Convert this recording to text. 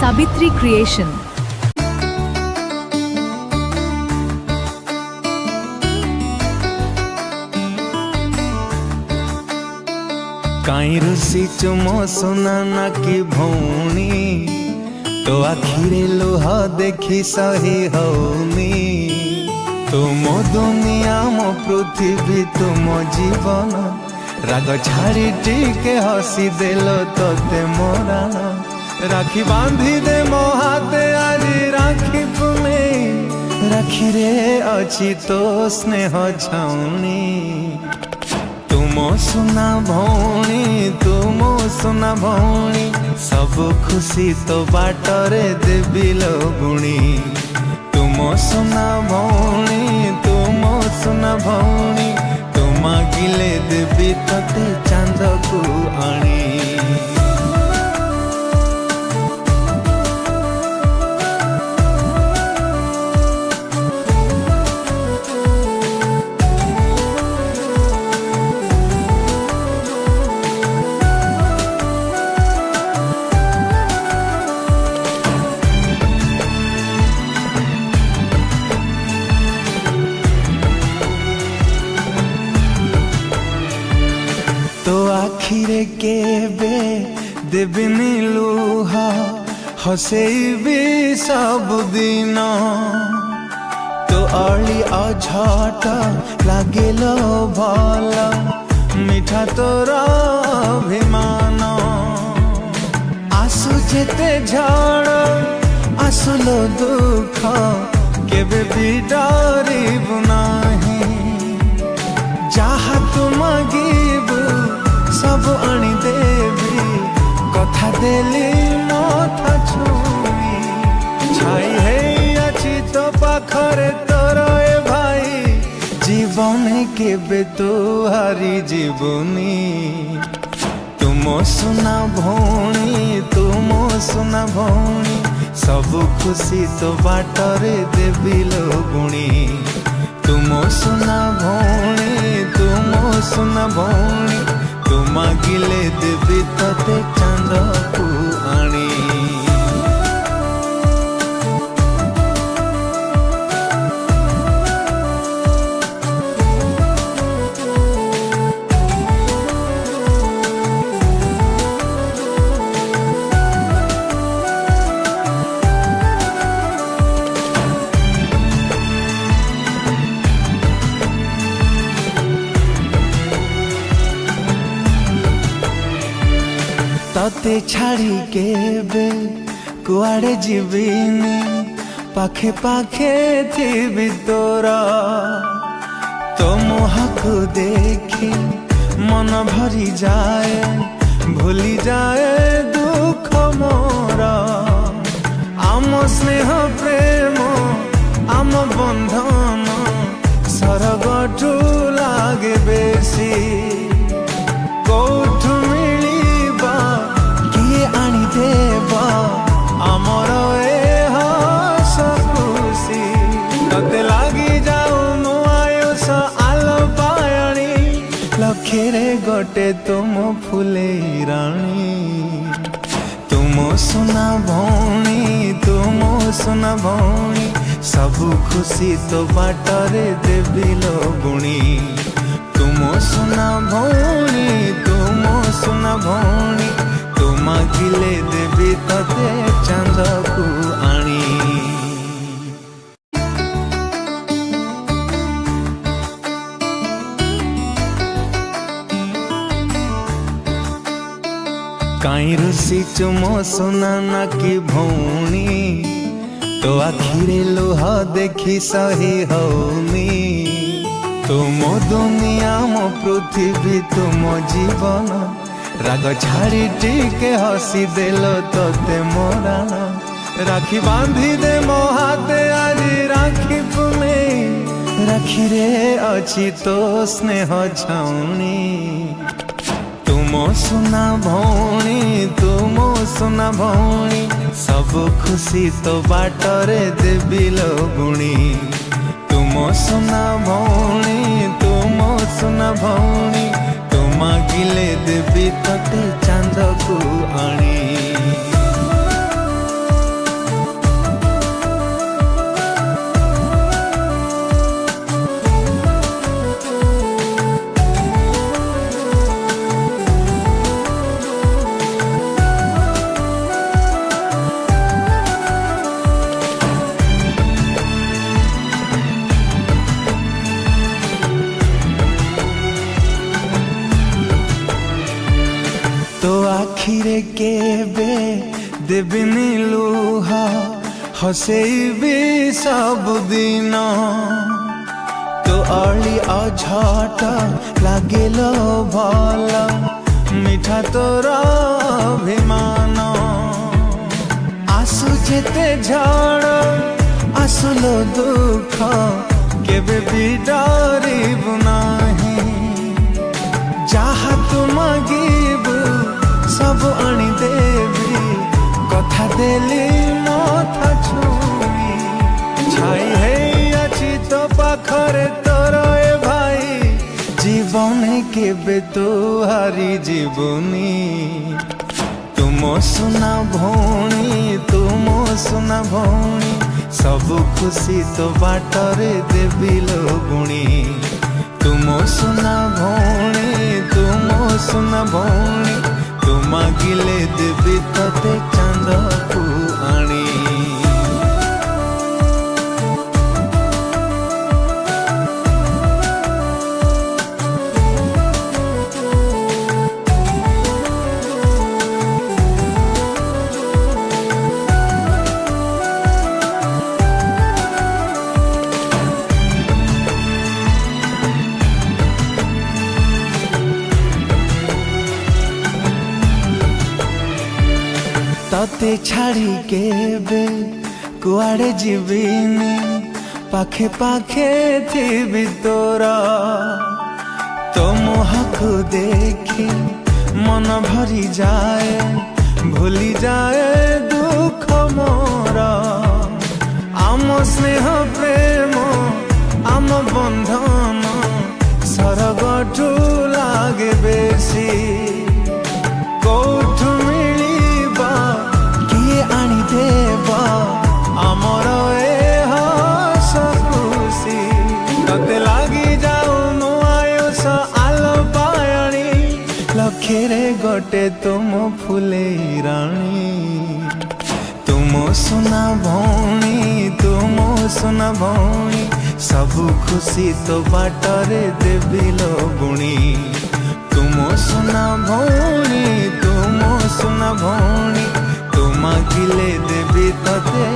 Savitri Creation. काई रुसी चुमो सुना ना की भौणी तो आखिरे लुह देखी सही हौनी तुम दुनिया मो पृथ्वी तुम जीवन राग छाड़ी टिके हसी देलो तोते मोरान राखी बांधी दे मो हाथे आजी राखी पुने राखी रे अच्छी तो स्नेह छाउनी तुम सुना भौणी तुम सुना भौणी सब खुशी तो बाटरे देवी लगुणी तुम सुना भौणी तुम सुना भौणी तुम गिले देवी तते चांद को आनी तो आखिरे केबे देबिनी लुह हसेबी सब दिन तो अली अझट लागिल भल मिठा तोर अभिमान आसु जेते झड़ आसुलो दुख केबे भी डरिबु नाही जहा तू मागिबु सब आनी देवी कथा देली मथा छुई छाई है अच्छी तो पाखरे तोर ए भाई जीवन केबे तू हारी जीवनी तुम सुना भौणी तुम सुना भौणी सब खुशी तो बाटरे देवी लगुणी तुम सुना भौणी तुम सुना भौणी तुम गिले देवी तते चांद को आनी तते छाड़ी के बे कुआड़े जीविनी पाखे पाखे थी तोरा तो मुहको देखी मन भरी जाए भूली जाए दुख मोरा आम स्नेह प्रेम आम बंधन सरगठू लागे बेसी कौठू मिलिबा किए आनी देबा आमर ए हस खुशी तते लागी जाऊ मो आयुष आलो पायणी लखेरे गोटे तुम फुले राणी तुम सुना भौणी तुम सुना भौणी सब खुशी तो बाटरे देवी लगुणी तुम सुना भौणी तुम सुना भौणी तुम गिले देवी तते चांद को आनी काई रुसी चुमो सुना ना की भौणी तो आखिरे लुह देखी सही हौनी तुम दुनिया मो पृथ्वी तुम जीवन राग छाड़ी टिके हसी देलो तोते मोरान राखी बांधी दे मो हाथे आजी राखी पुने राखी रे अच्छी तो स्नेह छाउनी तुम सुना भौणी तुम सुना भौणी सब खुशी तो बाटरे देवी लगुणी तुम सुना भौणी तुम सुना भौणी तुम मागिले देवी तते चांद को आनी। तो आखिरे केबे देबिनी लुह हसेबी सब दिन। तो अली अझट लागिल भल मिठा तोर अभिमान। आसु जेते झड़ आसुलो दुख केबे भी डरिबु नाही। जहा तू मागिबु सब आनी देवी कथा देली मथा छुई। छाई है अच्छी तो पाखरे तोर ए भाई जीवन केबे तो हारी जीवनी। तुम सुना भौणी तुम सुना भौणी सब खुशी तो बाटरे देवी लोगुणी। तुम सुना भौणी तुम सुना भौणी तू मागिले देवी तते चांद को आनी। तते छाड़ी केबे कुआड़े जीविनी पाखे पाखे थी तोरा। तो मुहको देखी मन भरी जाए भूली जाए दुख मोरा। आम स्नेह प्रेम आम बंधन सरगठू लागे बेसी। कौठू मिलिबा किए आनी देबा आमर ए हस खुशी। तते लागी जाऊ नो आयुष आलो पायणी लखेरे गोटे तुम फुले राणी। तुम सुना भौणी तुम सुना भौणी सब खुशी तो बाटरे देवी लोगुणी। तुम सुना भौणी तुम सुना भौणी तू मागिले देवी तते